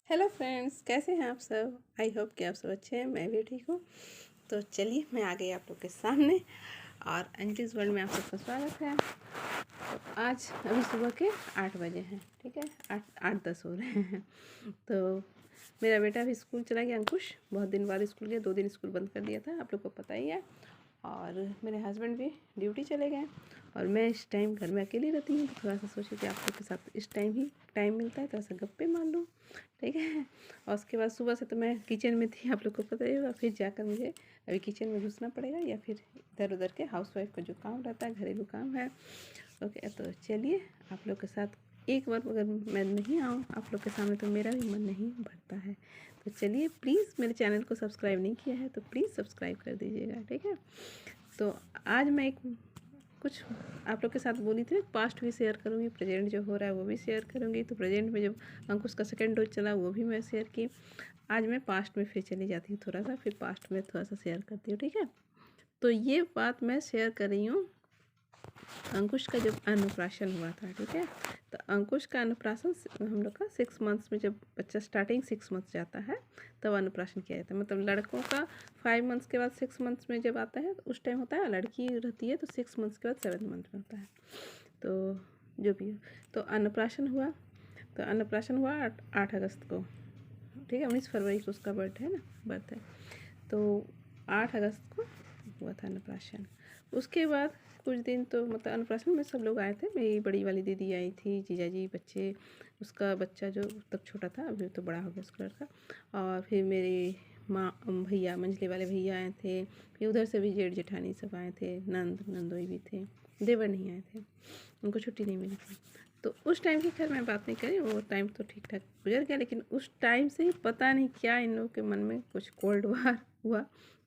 Hello friends, कैसे हैं आप सब। आई होप कि आप सब अच्छे हैं, मैं भी ठीक हूँ। तो चलिए मैं आ गई आप लोग के सामने और अंजलिस वर्ल्ड में आप सबका स्वागत है। तो आज अभी सुबह के 8 बजे हैं, ठीक है, 8:10 हो रहे हैं। तो मेरा बेटा भी स्कूल चला गया, अंकुश बहुत दिन बाद स्कूल गया, 2 दिन स्कूल बंद कर दिया था, आप लोग को पता ही है। और मेरे हस्बैंड भी ड्यूटी चले गए और मैं इस टाइम घर में अकेली रहती हूँ। तो थोड़ा सा सोची कि आप लोग के साथ इस टाइम ही टाइम मिलता है, थोड़ा सा गप्पे मार लूँ, ठीक है। और उसके बाद सुबह से तो मैं किचन में थी, आप लोग को पता ही होगा। फिर जाकर मुझे अभी किचन में घुसना पड़ेगा या फिर इधर उधर के हाउसवाइफ का जो काम रहता है, घरेलू काम है। ओके, तो चलिए आप लोग के साथ एक बार अगर मैं नहीं आऊँ आप लोग के सामने तो मेरा भी मन नहीं भरता है। तो चलिए, प्लीज़ मेरे चैनल को सब्सक्राइब नहीं किया है तो प्लीज़ सब्सक्राइब कर दीजिएगा, ठीक है। तो आज मैं एक कुछ आप लोग के साथ बोली थी, पास्ट भी शेयर करूँगी, प्रेजेंट जो हो रहा है वो भी शेयर करूँगी। तो प्रेजेंट में जब अंकुश का सेकंड डोज चला वो भी मैं शेयर की। आज मैं पास्ट में फिर चली जाती हूँ, थोड़ा सा फिर पास्ट में थोड़ा सा शेयर करती हूँ, ठीक है। तो ये बात मैं शेयर कर रही हूँ अंकुश का जब अन्नप्राशन हुआ था, ठीक है। तो अंकुश का अन्नप्राशन हम लोग का 6 मंथ्स में, जब बच्चा स्टार्टिंग 6 मंथ्स जाता है तब अन्नप्राशन किया जाता है। मतलब लड़कों का 5 मंथ्स के बाद 6 मंथ्स में जब आता है तो उस टाइम होता है, लड़की रहती है तो 6 मंथ्स के बाद 7 मंथ में होता है। तो जो भी हो, तो अन्नप्राशन हुआ। तो अन्नप्राशन हुआ 8 अगस्त को, ठीक है। 19 फरवरी को उसका बर्थ है ना, बर्थ है। तो 8 अगस्त को हुआ था अन्नप्राशन। उसके बाद कुछ दिन तो मतलब अन्नप्राशन में सब लोग आए थे, मेरी बड़ी वाली दीदी आई थी, जीजा जी, बच्चे, उसका बच्चा जो तब छोटा था, अभी तो बड़ा हो गया उसका लड़का। और फिर मेरे माँ भैया, मंझले वाले भैया आए थे। फिर उधर से भी जेठ जेठानी सब आए थे, नंद नंदोई भी थे, देवर नहीं आए थे, उनको छुट्टी नहीं मिली थी। तो उस टाइम की खैर मैं बात नहीं करी, वो टाइम तो ठीक ठाक गुजर गया। लेकिन उस टाइम से ही पता नहीं क्या इन लोगों के मन में कुछ कोल्ड वार हुआ,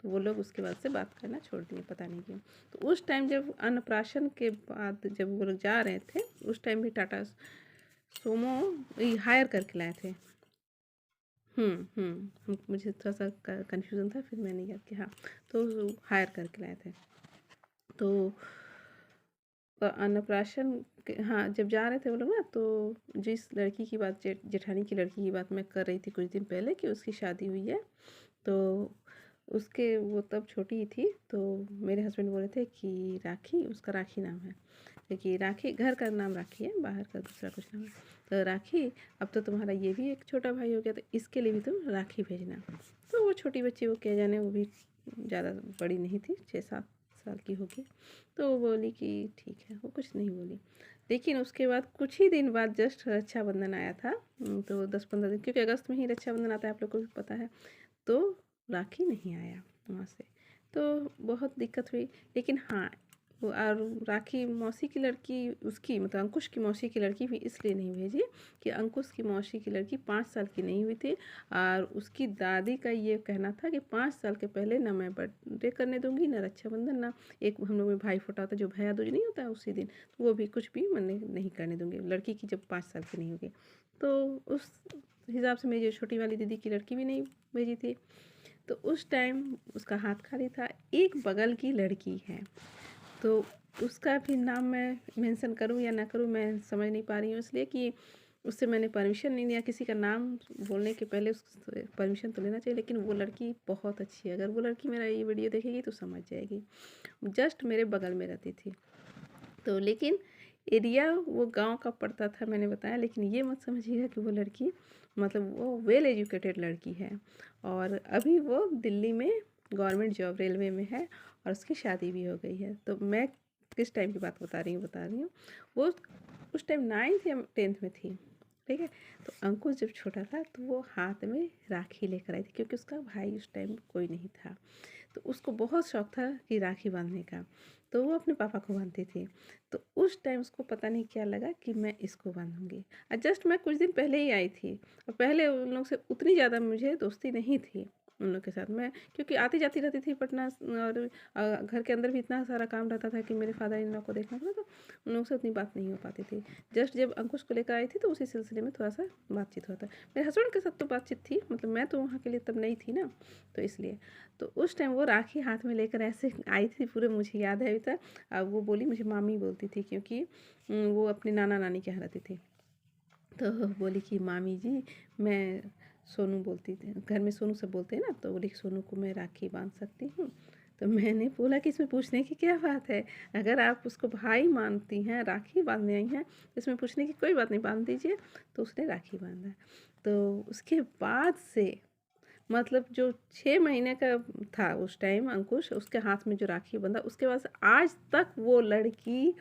तो वो लोग उसके बाद से बात करना छोड़ दिए, पता नहीं क्यों। तो उस टाइम जब अन्नप्राशन के बाद जब वो लोग जा रहे थे, उस टाइम भी टाटा सोमो हायर करके लाए थे। मुझे थोड़ा सा कन्फ्यूज़न था, फिर मैंने याद किया, हाँ। तो हायर करके लाए थे। तो अन्नप्राशन हाँ, जब जा रहे थे वो लोग ना, तो जिस लड़की की बात, जेठानी की लड़की की बात मैं कर रही थी कुछ दिन पहले कि उसकी शादी हुई है, तो उसके वो तब छोटी ही थी। तो मेरे हस्बैंड बोले थे कि राखी, उसका राखी नाम है, क्योंकि राखी घर का नाम राखी है, बाहर का दूसरा कुछ नाम है। तो राखी, अब तो तुम्हारा ये भी एक छोटा भाई हो गया, तो इसके लिए भी तुम राखी भेजना। तो वो छोटी बच्ची, वो क्या जाने, वो भी ज़्यादा बड़ी नहीं थी, 6-7 साल की होगी। तो वो बोली कि ठीक है, वो कुछ नहीं बोली। लेकिन उसके बाद कुछ ही दिन बाद जस्ट रक्षाबंधन आया था। तो 10-15 दिन, क्योंकि अगस्त में ही रक्षाबंधन आता है, आप लोग को भी पता है। तो राखी नहीं आया वहाँ से, तो बहुत दिक्कत हुई। लेकिन हाँ, वो और राखी मौसी की लड़की, उसकी मतलब अंकुश की मौसी की लड़की भी इसलिए नहीं भेजी कि अंकुश की मौसी की लड़की 5 साल की नहीं हुई थी। और उसकी दादी का ये कहना था कि 5 साल के पहले ना मैं बर्थडे करने दूंगी, ना रक्षाबंधन, ना एक हम लोग में भाई फोटा होता है जो भैया दूज नहीं होता है उसी दिन, तो वो भी कुछ भी मैंने नहीं करने दूंगी लड़की की जब 5 साल की नहीं होगी। तो उस हिसाब से मेरी जो छोटी वाली दीदी की लड़की भी नहीं भेजी थी। तो उस टाइम उसका हाथ खाली था। एक बगल की लड़की है, तो उसका भी नाम मैं मेंशन करूँ या ना करूँ मैं समझ नहीं पा रही हूँ, इसलिए कि उससे मैंने परमिशन नहीं लिया। किसी का नाम बोलने के पहले उससे परमिशन तो लेना चाहिए। लेकिन वो लड़की बहुत अच्छी है, अगर वो लड़की मेरा ये वीडियो देखेगी तो समझ जाएगी। जस्ट मेरे बगल में रहती थी। तो लेकिन एरिया वो गांव का पड़ता था, मैंने बताया। लेकिन ये मत समझिएगा कि वो लड़की मतलब वो वेल एजुकेटेड लड़की है, और अभी वो दिल्ली में गवर्नमेंट जॉब रेलवे में है, और उसकी शादी भी हो गई है। तो मैं किस टाइम की बात बता रही हूँ। वो उस टाइम 9th या 10th में थी, ठीक है। तो अंकुश जब छोटा था तो वो हाथ में राखी लेकर आई थी, क्योंकि उसका भाई उस टाइम कोई नहीं था। तो उसको बहुत शौक था कि राखी बांधने का, तो वो अपने पापा को बांधती थी। तो उस टाइम उसको पता नहीं क्या लगा कि मैं इसको बांधूंगी। और जस्ट मैं कुछ दिन पहले ही आई थी, और पहले उन लोग से उतनी ज़्यादा मुझे दोस्ती नहीं थी उन लोग के साथ। मैं क्योंकि आती जाती रहती थी पटना, और घर के अंदर भी इतना सारा काम रहता था कि मेरे फादर इन लॉ को देखना था, तो उन लोग से उतनी बात नहीं हो पाती थी। जस्ट जब अंकुश को लेकर आई थी तो उसी सिलसिले में थोड़ा सा बातचीत होता है। मेरे हस्बैंड के साथ तो बातचीत थी, मतलब मैं तो वहाँ के लिए तब नहीं थी ना, तो इसलिए। तो उस टाइम वो राखी हाथ में लेकर ऐसे आई थी, पूरे मुझे याद है अभी तक। अब वो बोली, मुझे मामी बोलती थी, क्योंकि वो अपने नाना नानी के यहाँ रहती थी। तो बोली कि मामी जी, मैं सोनू बोलती थी, घर में सोनू सब बोलते हैं ना, तो बोली सोनू को मैं राखी बांध सकती हूँ। तो मैंने बोला कि इसमें पूछने की क्या बात है, अगर आप उसको भाई मानती हैं, राखी बांधने आई हैं, इसमें पूछने की कोई बात नहीं, बांध दीजिए। तो उसने राखी बांधा। तो उसके बाद से मतलब जो 6 महीने का था उस टाइम अंकुश, उसके हाथ में जो राखी बंधा, उसके बाद से आज तक वो लड़की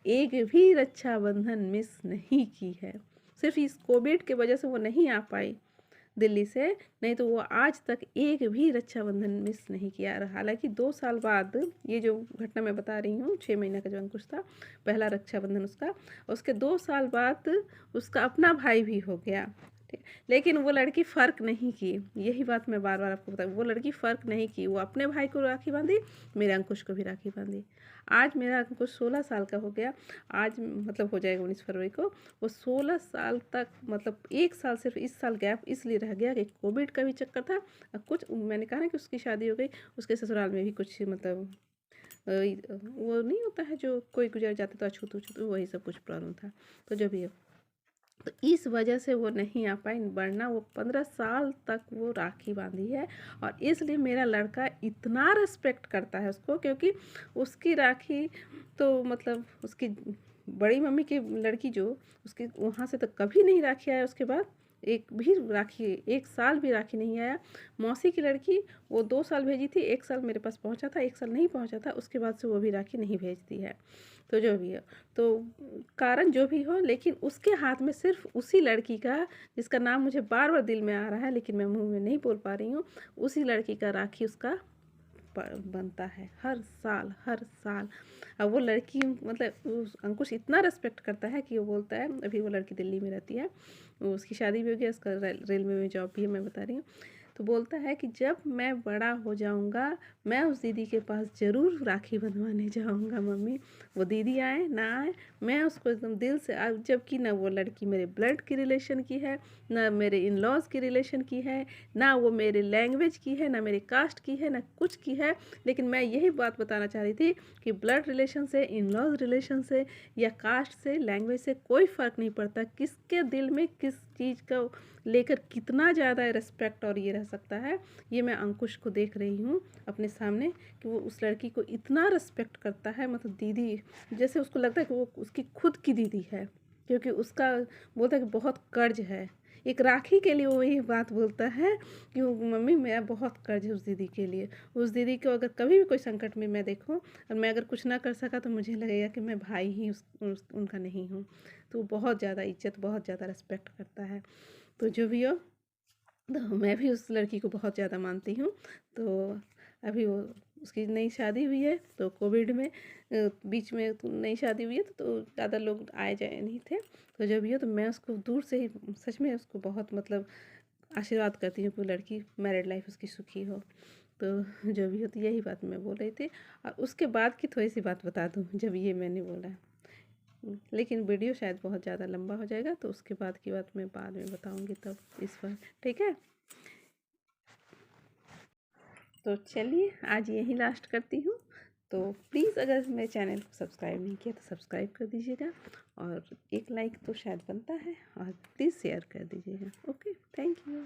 एक भी रक्षाबंधन मिस नहीं की है। सिर्फ इस कोविड की वजह से वो नहीं आ पाई दिल्ली से, नहीं तो वो आज तक एक भी रक्षाबंधन मिस नहीं किया। और हालांकि 2 साल बाद ये जो घटना मैं बता रही हूँ, 6 महीने का जो अंकुश था, पहला रक्षाबंधन उसका, उसके 2 साल बाद उसका अपना भाई भी हो गया। ठीक, लेकिन वो लड़की फ़र्क नहीं की, यही बात मैं बार बार आपको बता, वो लड़की फ़र्क नहीं की, वो अपने भाई को राखी बांधी, मेरे अंकुश को भी राखी बांधी। आज मेरा अंकुश 16 साल का हो गया, आज मतलब हो जाएगा 19 फरवरी को। वो 16 साल तक, मतलब 1 साल सिर्फ इस साल गैप इसलिए रह गया कि कोविड का भी चक्कर था, और कुछ मैंने कहा ना कि उसकी शादी हो गई, उसके ससुराल में भी कुछ मतलब वो नहीं होता है जो कोई गुजर जाता तो अछूत अछूत, वही सब कुछ प्रॉब्लम था। तो जो भी है, तो इस वजह से वो नहीं आ पाई, वरना वो 15 साल तक वो राखी बांधी है। और इसलिए मेरा लड़का इतना रिस्पेक्ट करता है उसको, क्योंकि उसकी राखी तो मतलब उसकी बड़ी मम्मी की लड़की जो, उसकी वहाँ से तो कभी नहीं राखी आया, उसके बाद एक भी राखी, 1 साल भी राखी नहीं आया। मौसी की लड़की वो 2 साल भेजी थी, 1 साल मेरे पास पहुँचा था, 1 साल नहीं पहुँचा था, उसके बाद से वो भी राखी नहीं भेजती है। तो जो भी है, तो कारण जो भी हो, लेकिन उसके हाथ में सिर्फ उसी लड़की का, जिसका नाम मुझे बार बार दिल में आ रहा है लेकिन मैं मुंह में नहीं बोल पा रही हूँ, उसी लड़की का राखी उसका बनता है हर साल हर साल। अब वो लड़की मतलब अंकुश इतना रिस्पेक्ट करता है कि वो बोलता है, अभी वो लड़की दिल्ली में रहती है, उसकी शादी भी हो गई, उसका रेलवे में जॉब भी है, मैं बता रही हूँ। तो बोलता है कि जब मैं बड़ा हो जाऊंगा, मैं उस दीदी के पास ज़रूर राखी बंधवाने जाऊंगा मम्मी। वो दीदी आए ना आए, मैं उसको एकदम दिल से, जबकि ना वो लड़की मेरे ब्लड की रिलेशन की है, ना मेरे इन लॉज की रिलेशन की है, ना वो मेरे लैंग्वेज की है, ना मेरे कास्ट की है, ना कुछ की है। लेकिन मैं यही बात बताना चाह रही थी कि ब्लड रिलेशन से, इन लॉज रिलेशन से, या कास्ट से, लैंग्वेज से कोई फ़र्क नहीं पड़ता, किसके दिल में किस चीज़ का लेकर कितना ज़्यादा रिस्पेक्ट और ये रह सकता है। ये मैं अंकुश को देख रही हूँ अपने सामने, कि वो उस लड़की को इतना रिस्पेक्ट करता है, मतलब दीदी जैसे उसको लगता है कि वो उसकी खुद की दीदी है, क्योंकि उसका बोलता है कि बहुत कर्ज है। एक राखी के लिए वो ये बात बोलता है कि मम्मी मेरा बहुत कर्ज है उस दीदी के लिए। उस दीदी को अगर कभी भी कोई संकट में मैं देखूं, और मैं अगर कुछ ना कर सका, तो मुझे लगेगा कि मैं भाई ही उनका नहीं हूँ। तो वो बहुत ज़्यादा इज्जत, बहुत ज़्यादा रिस्पेक्ट करता है। तो जो भी हो, तो मैं भी उस लड़की को बहुत ज़्यादा मानती हूँ। तो अभी वो, उसकी नई शादी हुई है, तो कोविड में बीच में तो नई शादी हुई है, तो ज़्यादा लोग आए जाए नहीं थे। तो जब भी हो, तो मैं उसको दूर से ही सच में उसको बहुत मतलब आशीर्वाद करती हूँ कि वो लड़की मैरिड लाइफ उसकी सुखी हो। तो जो भी हो, तो यही बात मैं बोल रही थी। और उसके बाद की थोड़ी सी बात बता दूँ, जब ये मैंने बोला, लेकिन वीडियो शायद बहुत ज़्यादा लंबा हो जाएगा, तो उसके बाद की बात मैं बाद में बताऊंगी तब, इस बार ठीक है। तो चलिए आज यही लास्ट करती हूँ। तो प्लीज़ अगर मेरे चैनल को सब्सक्राइब नहीं किया तो सब्सक्राइब कर दीजिएगा, और एक लाइक तो शायद बनता है, और प्लीज़ शेयर कर दीजिएगा। Okay, thank you.